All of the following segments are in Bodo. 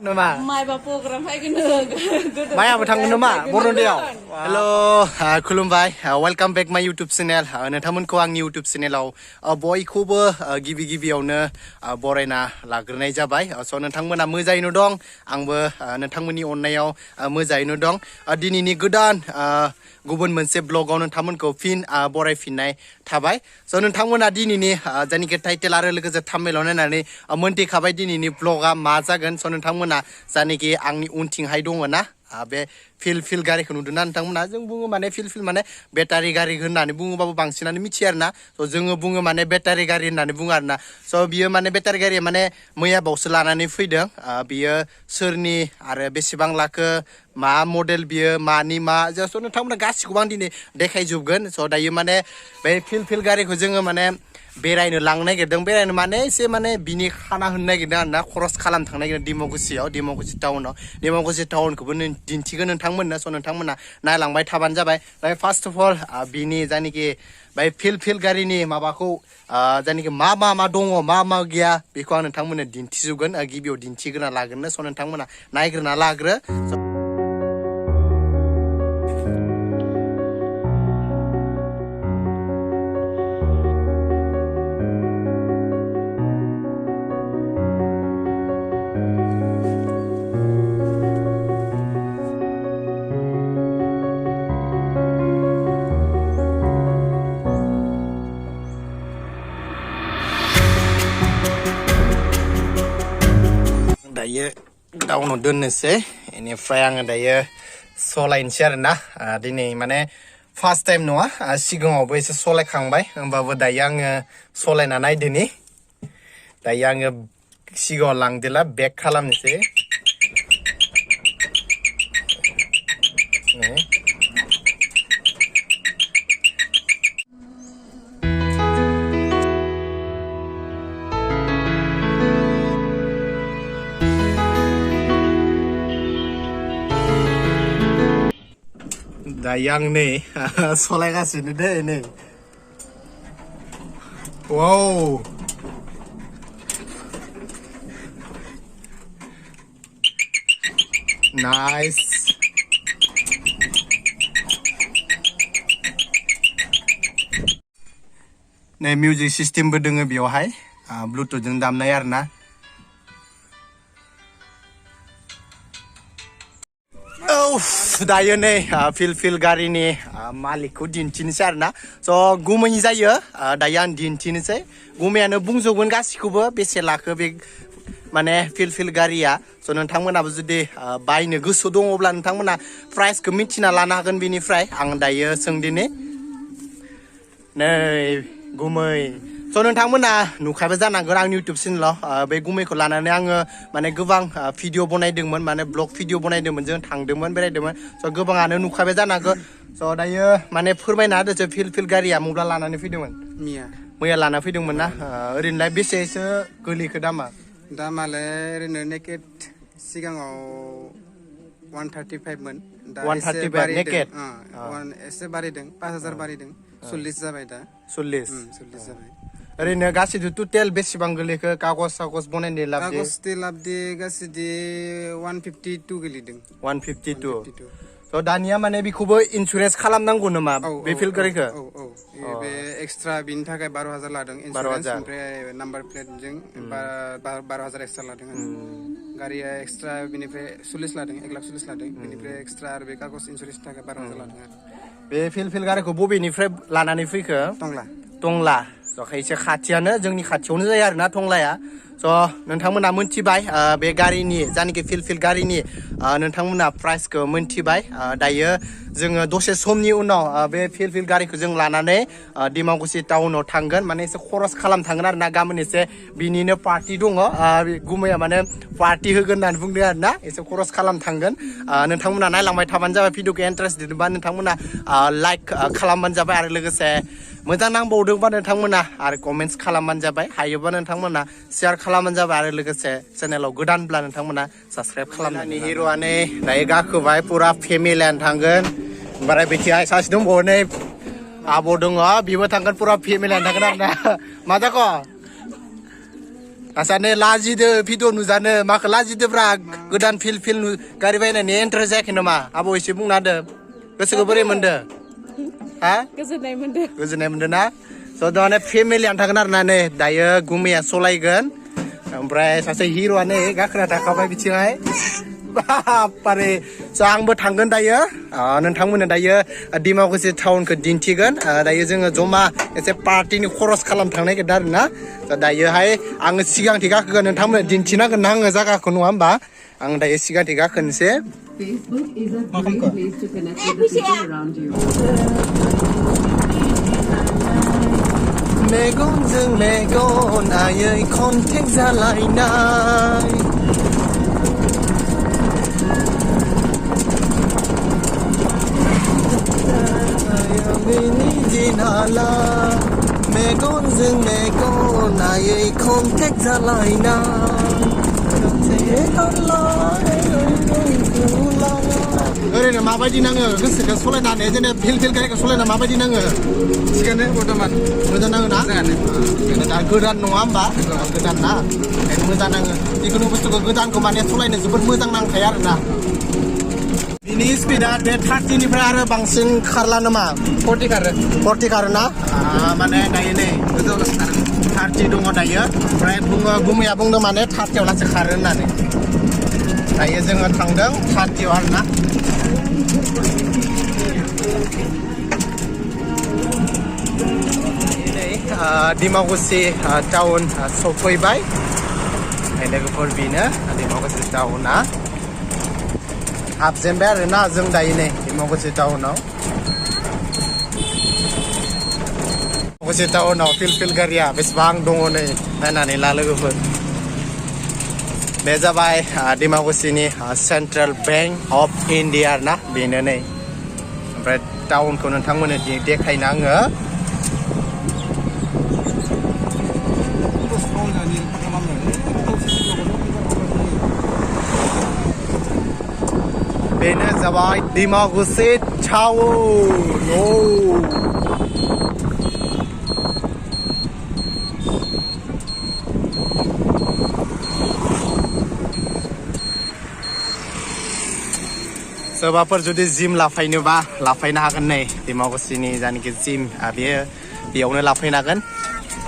nama Mai program hai gini. Mai apa tanggung nama Borneo. Hello, Khulumbai. Welcome back my YouTube channel. Nontonku आंनि YouTube channel बयखौबो गिबि-गिबियावनो बरायना लाग्रोनाय जाबाय. स' नोंथांमोना मोजाङैनो दं. आंबो नोंथांमोननि अननायाव मोजाङैनो दं. दिनैनि गोदान गुबुन मोनसे ब्लगाव नोंथांमोनखौ फिन बरायफिननाय थाबाय. स' नोंथांमोना दिनैनि जायनिखि टाइटेल आरो लोगोसे थाम्बनेइलाव नायनानै मोनथिखाबाय दिनैनि ब्लगा मा जागोन. स' नोंथांमोना जायनिखि आंनि उनथिंहाय दङना बे फिल गारिखौ नुदोंना नोंथांमोना जों बुङो माने फिल माने बेटारि गारि होननानै बुङोबाबो बांसिनानो मिथियो आरोना. स' जोङो बुङो माने बेटारि गारि होननानै बुङो आरोना. स' बियो माने बेटारि गारिया माने मैया बावसो लानानै फैदों. बियो सोरनि आरो बेसेबां लाखो मा मडेल बियो मानि मा स' नोंथांमोना गासिखौबो आं दिनै देखायजोबगोन. स' दायो माने बे फिल गारिखौ जोङो माने बेरायनो लांनो नागिरदों. बेरायनो माने एसे माने बिनि खाना होनो नागिरदों आरोना. खरस खालामनो थांनो नागिरदों डिमाकुसि टाउनाव. डिमाकुसि टाउनखौबो दिन्थिगोन नोंथांमोननो. स' नोंथांमोना नायलांबाय थाबानो जाबाय. फार्स्ट अफ अल बिनि जायनिखि बाय फिल गारिनि माबाखौ जायनिखि मा दङ मा गैया बेखौ आं नोंथांमोननो दिन्थिजोबगोन. गिबियाव दिन्थिग्रोना लाग्रोनो. स' नोंथांमोना नायग्रोना लाग्रो. दायो डाउनाव दोननोसै. बेनिफ्राय आङो दायो सलायनोसै आरोना. दिनै माने फार्स्ट टाइम नङा, सिगाङावबो एसे सलायखांबाय. होमबाबो दायो आङो सलायना नायदोनि. दायो आङो सिगाङाव लांदोला बेक खालामनोसै. दायो आं नै सलायगासिनो दै नै. वाव नाइस. नै मिउजिक सिस्टेमबो दोङो बेयावहाय ब्लुटुथजों दामनाय आरोना. दायो नै फिल गारिनि मालिकखौ दिन्थिनोसै आरोना. स' गुमै जायो. दायो आं दिन्थिनोसै. गुमैयानो बुंजोबगोन गासिखौबो बेसे लाखो बे माने फिल गारिया. स' नोंथांमोनाबो जुदि बायनो गोसो दङब्ला नोंथांमोना प्राइसखौ मिथिना लानो हागोन बिनिफ्राय. आं दायो सोंदिनि नै गुमै. स' नोंथांमोना नुखायबो जानांगोन आंनि इउटुब चेनेलाव बे गुमैखौ लानानै आङो माने गोबां भिडिअ बनायदोंमोन. माने ब्लग भिडिअ बनायदोंमोन. जों थांदोंमोन बेरायदोंमोन. स' गोबाङानो नुखायबो जानांगौ. स' दायो माने फोरमायना होदोसो फिल गारिया मब्ला लानानै फैदोंमोन. मैया लाना फैदोंमोन ना. ओरैनोलाय बेसेसो गोलैखो दामा? दामालाय ओरैनो नेकेट सिगाङाव 135 मोन. दा 135 नेकेट एसे बारिदों 5000 बारिदों. 40 जाबाय दा. 40 जाबाय. ओरैनो गासैबो टटेल बेसेबां गोलैखो? कागज बनायनो लाबदि गासैदि 152 गोलैदों. 152. स' दानिया माने बेखौबो इन्सुरेन्स खालामनांगौ नामा बे फिल गारिखौ? बे एक्सट्रा बिनि थाखाय 12000 लादों इन्सुरेन्स. ओमफ्राय नाम्बार प्लेटजों 12000 एक्सट्रा लादों. गारिया एक्सट्रा बिनिफ्राय 40 लादों, 140 लादों. बिनिफ्राय एक्सट्रा आरो बे कागज इन्सुरेन्सनि थाखाय 12000 लादों आरो. बे फिल गारिखौ बबेनिफ्राय लानानै फैखो? टंला. स' एसे खाथियानो, जोंनि खाथियावनो जायो आरोना टंलाया. स' नोंथांमोना मोनथिबाय बे गारिनि जायनाखि फिल गारिनि नोंथांमोना प्राइसखौ मोनथिबाय. दायो जोङो दसे समनि उनाव बे फिल गारिखौ जों लानानै डिमाकुसि टाउनाव थांगोन. माने एसे खरस खालाम थांगोन आरोना. गाबोन एसे बिनिनो पार्टि दङ. गुमैया माने पार्टि होगोन होननानै बुंदों आरोना. एसे खरस खालाम थांगोन. नोंथांमोना नायलांबाय थाबानो जाबाय. भिडिअखौ इन्टारेस्टेडबा नोंथांमोना लाइक खालामबानो जाबाय. आरो लोगोसे मोजां नांबावदोंबा नोंथांमोना आरो कमेन्ट्स खालामबानो जाबाय. हायोबा नोंथांमोना शेयार खालामबानो जाबाय. आरो लोगोसे चेनेलाव गोदानब्ला नोंथांमोना साबस्क्राइब खालामनानै. हिर'आनो दायो गाखोबाय. पुरा फेमिलियानो थांगोन. ओमफ्राय बेथिंहाय सासे दंबावो नै आब' दङ. बिबो थांगोन. पुरा फेमिलियानो थांगोन आरोना. मा जाखो? आसाने लाजिदो भिडिअ नुजानो माखो लाजिदोब्रा गोदान फिल गारि बायनायनि इन्टारेस्ट जायाखै नामा आबौ एसे बुंना होदो गोसोखौ बोरै मोनदो हा गोजोननाय मोनदो ना स' माने फेमिलियानो थागोन आरोना नै दायो गुमैया सलायगोन ओमफ्राय सासे हिर'आनो गाखोना थाखाबाय बिथिंहाय बापारे स' आंबो थांगोन दायो नोंथांमोननो दायो डिमाकुसि टाउनखौ दिन्थिगोन दायो जोङो जमा एसे पार्टिनि खरस खालाम थांनो नागिरदों आरोना दायोहाय आङो सिगांथि गाखोगोन नोंथांमोननो दिन्थिनांगोन ना आङो जायगाखौ नङा होमबा आं दायो सिगांथि गाखोनोसै मेगनजों मेगन आयै कन्टेक्ट जालायनाय दिनाला मेगनजों मेगन आयै कन्टेक्ट जालायनाय ओरैनो माबायदि नाङो गोसोखौ सलायनानै जेनेबा फिल गारिखौ सलायना माबायदि नाङो थिगानो बर्थमान मोजां नाङो ना दा गोदान नङा होमबा गोदान ना मोजां नाङो जिखुनु बुस्थुखौ गोदानखौ माने सलायनो जोबोद मोजां नांखायो आरोना बिनि स्पिडा बे 30निफ्राय आरो बांसिन खारला नामा 40 खारो ना माने दायो नै 30 दङ दायो ओमफ्राय गुमैया बुंदों माने 30आव लासै खारो होननानै दायो जोङो थांदों 30आव आरोना डिमाकुसि टाउन सफैबाय लोगोफोर बेनो डिमाकुसि टाउना हाबजेनबाय आरोना जों दायो नै डिमाकुसि टाउनाव डिमाकुसि टाउनाव फिल गारिया बेसेबां दङ नै नायनानै ला लोगोफोर बे जाबाय डिमाकुसिनि सेन्ट्रेल बेंक अफ इन्डिया आरोना बेनो नै ओमफ्राय टाउनखौ नोंथांमोननो देखायनो आङो बेनो जाबाय डिमाकुसि टाउन सोरबाफोर जुदि जिम लाफायनोबा लाफायनो हागोन नै डिमाकुसिनि जायनाखि जिम बेयावनो लाफायनो हागोन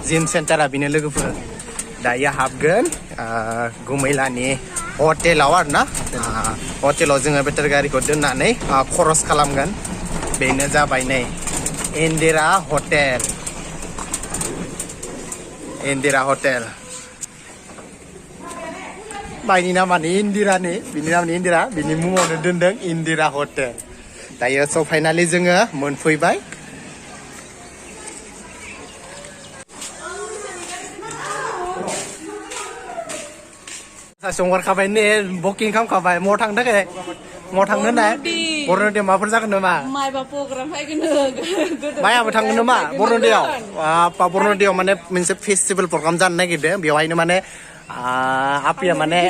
जिम सेन्टारा बेनो लोगोफोर दायो हाबगोन गुमैलानि हटेलाव आरोना हटेलाव जोङो बेटारि गारिखौ दोननानै खरस खालामगोन बेनो जाबाय नै इन्दिरा हटेल बायनि नामानि इन्दिरानि बिनि नामनि इन्दिरा बिनि मुङावनो दोनदों इन्दिरा हटेल दायो स' फाइनालि जोङो मोनफैबाय संहरखाबाय ने बुकिं खालामखाबाय महा थांनो थाखाय महा थांनो होननाय बरन'दियाव माबाफोर जागोन नामा मायबा प्रग्राम मायाबो थांगोन नामा बरन'दियाव बरन'दियाव माने मोनसे फेस्टिभेल प्रग्राम जानो नागिरदों बेवहायनो माने आपिया माने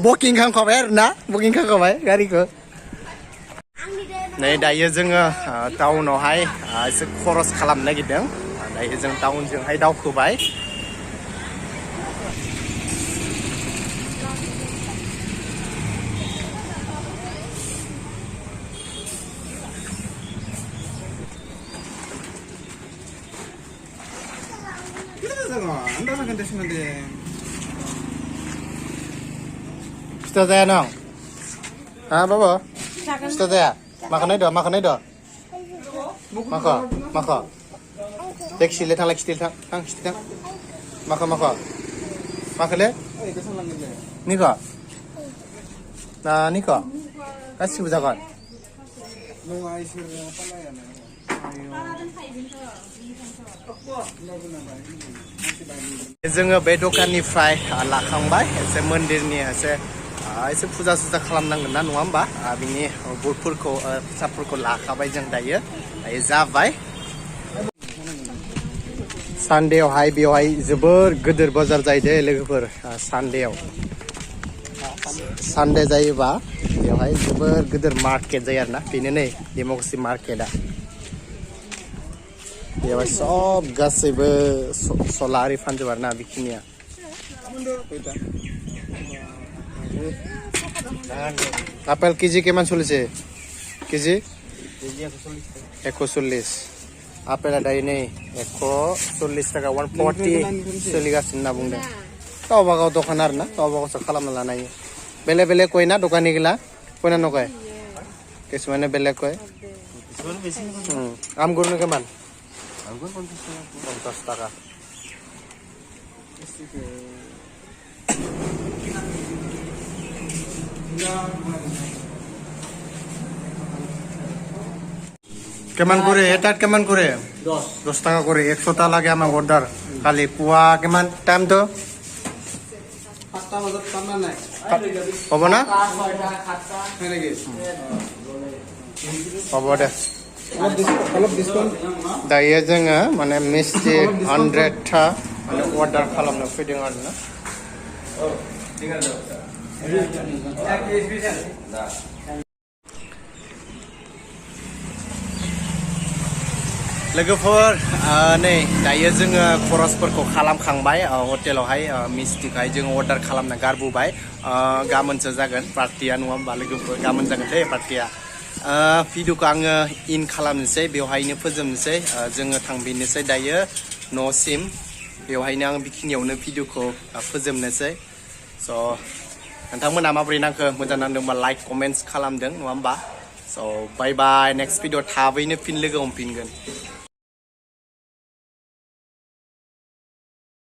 बुकिं खालामखाबाय आरोना बुकिं खालामखाबाय गारिखौ नै दायो जोङो टाउनावहाय एसे खरस खालामनो नागिरदों दायो जों टाउनजोंहाय दावखोबाय Sudah saya nong, Bapak, sudah saya. Makan itu, Maka. Taxi letang lagi stil tang. Maka le? Ni kok? Nah, ni kok? Kasih bujakan. जोङो बे दखाननिफ्राय लाखांबाय एसे मन्दिरनि एसे फुजा खालामनांगोन ना नङा होमबा बिनि बुटफोरखौ प्रसादफोरखौ लाखाबाय जों दायो जाबाय सानदेयावहाय बेवहाय जोबोर गिदिर बाजार जायो दे लोगोफोर सानदेयाव सानदे जायोबा बेवहाय जोबोर गिदिर मार्केट जायो आरोना बेनो नै डिमाकुसि मार्केटआ बेवहाय सब गासैबो सलारि फानजोबो आरोना बेखिनिया আপেল কেজি কেমন চলিছে কেজি 140 আপেল दायो नै 140 টাকা 140 सोलिगासिनो होनना बुंदों गावबा गाव दखान आरो ना गावबा गावसो खालामना लानो हायो बेलेग बेलेग कय ना दखानि गैला कयना नकय किसुमाने बेलेग कय आमगुरनो केमान आमगुर 50 টাকা কেমন করে এটা কেমন করে 10 টাকা করে 100 টা লাগে আমার অর্ডার খালি পুয়া কেমন টাইম তো 5টা বাজত কামনা নাই হবে না হবে দে অলপ ডিসকাউন্ট दायो जोङो माने मिस्टि 100 था माने अर्डार खालामनो फैदों आरो ना लोगोफोर नै दायो जोङो खरसफोरखौ खालामखांबाय हटेलावहाय मिस्टिखौहाय जोङो अर्डार खालामना गारबोबाय गाबोनसो जागोन पार्टिया नङा होमबा लोगोफोर गाबोन जागोन दे पार्टिया भिडिअखौ आङो इन खालामनोसै बेवहायनो फोजोबनोसै जोङो थांफिननोसै दायो न'सिम बेवहायनो आं बेखिनियावनो भिडिअखौ फोजोबनोसै स' नोंथांमोना माबोरै नांखो मोजां नांदोंबा लाइक कमेन्ट्स खालामदों नङा होमबा स' बाय बाय नेक्स्ट भिडिअ थाबैनो फिन लोगो हमफिनगोन